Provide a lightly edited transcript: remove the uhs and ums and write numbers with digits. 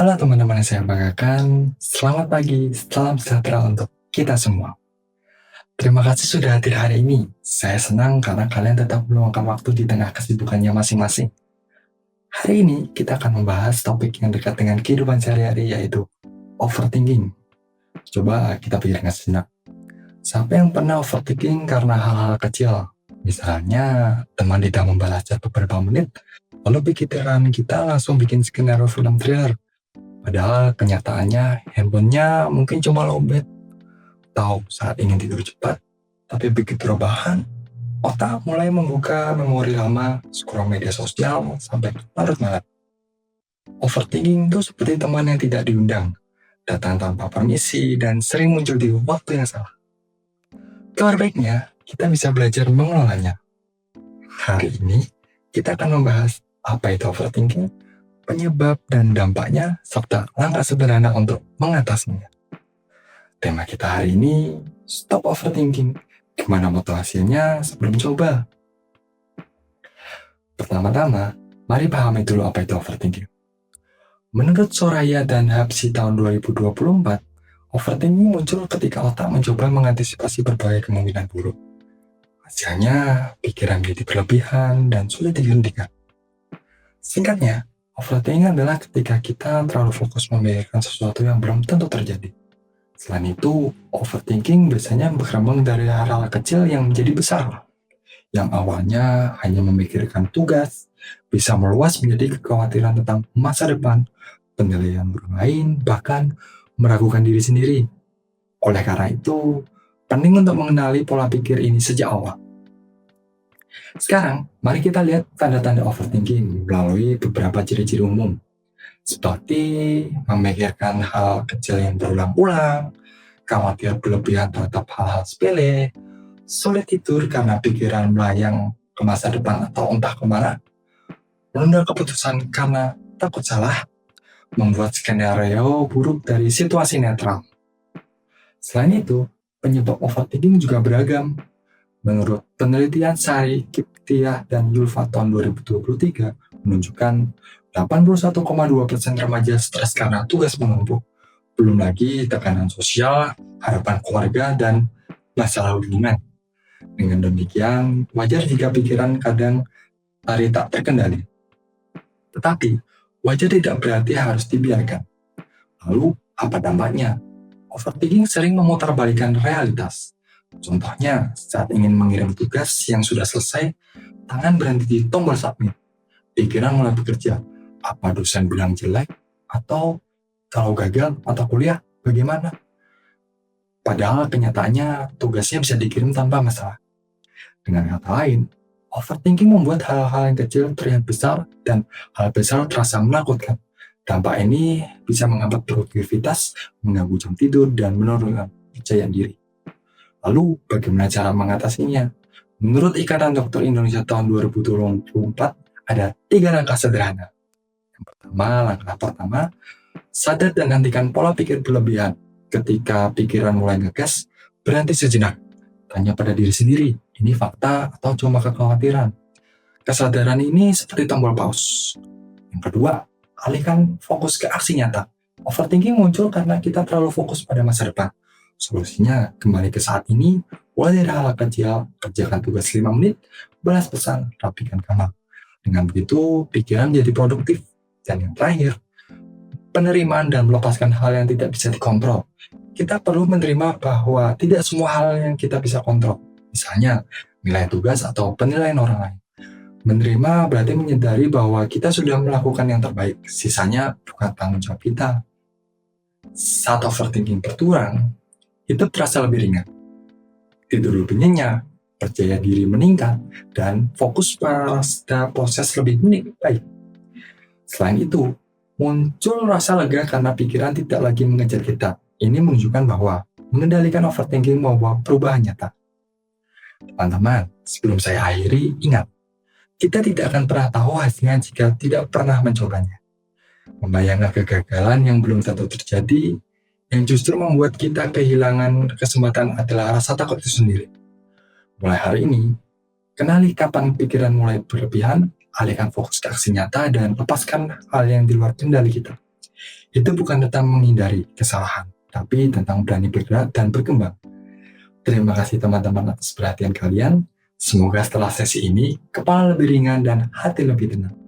Halo teman-teman yang saya banggakan, selamat pagi, salam sejahtera untuk kita semua. Terima kasih sudah hadir hari ini. Saya senang karena kalian tetap meluangkan waktu di tengah kesibukannya masing-masing. Hari ini kita akan membahas topik yang dekat dengan kehidupan sehari-hari, yaitu overthinking. Coba kita pikirkan sejenak. Siapa yang pernah overthinking karena hal-hal kecil? Misalnya, teman tidak membalas chat beberapa menit, lalu pikiran kita langsung bikin skenario film thriller. Padahal kenyataannya handphonenya mungkin cuma lowbat. Tahu saat ingin tidur cepat, tapi begitu rebahan, otak mulai membuka memori lama, scroll media sosial, sampai larut malam. Overthinking itu seperti teman yang tidak diundang, datang tanpa permisi, dan sering muncul di waktu yang salah. Kabar baiknya, kita bisa belajar mengelolanya. Hari ini, kita akan membahas apa itu overthinking, penyebab dan dampaknya, serta langkah sederhana untuk mengatasinya. Tema kita hari ini, stop overthinking. Gimana motivasinya sebelum coba? Pertama-tama, mari pahami dulu apa itu overthinking. Menurut Soraya dan Hapsi tahun 2024, overthinking muncul ketika otak mencoba mengantisipasi berbagai kemungkinan buruk. Hasilnya, pikiran jadi berlebihan dan sulit dihentikan. Singkatnya, overthinking adalah ketika kita terlalu fokus memikirkan sesuatu yang belum tentu terjadi. Selain itu, overthinking biasanya berkembang dari hal-hal kecil yang menjadi besar. Yang awalnya hanya memikirkan tugas, bisa meluas menjadi kekhawatiran tentang masa depan, penilaian orang lain, bahkan meragukan diri sendiri. Oleh karena itu, penting untuk mengenali pola pikir ini sejak awal. Sekarang, mari kita lihat tanda-tanda overthinking melalui beberapa ciri-ciri umum. Seperti memikirkan hal kecil yang berulang-ulang, khawatir berlebihan terhadap hal-hal sepele, sulit tidur karena pikiran melayang ke masa depan atau entah kemana, menunda keputusan karena takut salah, membuat skenario buruk dari situasi netral. Selain itu, penyebab overthinking juga beragam. Menurut penelitian Sari, Kiptiah, dan Yulfa tahun 2023 menunjukkan 81,2% remaja stres karena tugas menumpuk. Belum lagi tekanan sosial, harapan keluarga, dan masalah hubungan. Dengan demikian, wajar jika pikiran kadang hari tak terkendali. Tetapi, wajar tidak berarti harus dibiarkan. Lalu, apa dampaknya? Overthinking sering memutarbalikkan realitas. Contohnya, saat ingin mengirim tugas yang sudah selesai, tangan berhenti di tombol submit. Pikiran mulai bekerja, apa dosen bilang jelek, atau kalau gagal mata kuliah, bagaimana? Padahal kenyataannya tugasnya bisa dikirim tanpa masalah. Dengan kata lain, overthinking membuat hal-hal yang kecil terlihat besar dan hal besar terasa menakutkan. Dampak ini bisa menghambat produktivitas, mengganggu jam tidur, dan menurunkan percaya diri. Lalu, bagaimana cara mengatasinya? Menurut Ikatan Dokter Indonesia tahun 2024, ada 3 langkah sederhana. Langkah pertama, sadar dan hentikan pola pikir berlebihan. Ketika pikiran mulai ngegas, berhenti sejenak. Tanya pada diri sendiri, ini fakta atau cuma kekhawatiran? Kesadaran ini seperti tombol pause. Yang kedua, alihkan fokus ke aksi nyata. Overthinking muncul karena kita terlalu fokus pada masa depan. Solusinya, kembali ke saat ini, mulai dari hal kecil, kerjakan tugas 5 menit, balas pesan, rapikan kamar. Dengan begitu, pikiran jadi produktif. Dan yang terakhir, penerimaan dan melepaskan hal yang tidak bisa dikontrol. Kita perlu menerima bahwa tidak semua hal yang kita bisa kontrol. Misalnya, nilai tugas atau penilaian orang lain. Menerima berarti menyadari bahwa kita sudah melakukan yang terbaik. Sisanya bukan tanggung jawab kita. Saat overthinking berkurang, hidup terasa lebih ringan. Tidur lebih nyenyak, percaya diri meningkat, dan fokus pada proses lebih baik. Selain itu, muncul rasa lega karena pikiran tidak lagi mengejar kita. Ini menunjukkan bahwa mengendalikan overthinking membawa perubahan nyata. Teman-teman, sebelum saya akhiri, ingat, kita tidak akan pernah tahu hasilnya jika tidak pernah mencobanya. Membayangkan kegagalan yang belum tentu terjadi, yang justru membuat kita kehilangan kesempatan adalah rasa takut itu sendiri. Mulai hari ini, kenali kapan pikiran mulai berlebihan, alihkan fokus ke aksi nyata, dan lepaskan hal yang di luar kendali kita. Itu bukan tentang menghindari kesalahan, tapi tentang berani bergerak dan berkembang. Terima kasih teman-teman atas perhatian kalian. Semoga setelah sesi ini, kepala lebih ringan dan hati lebih tenang.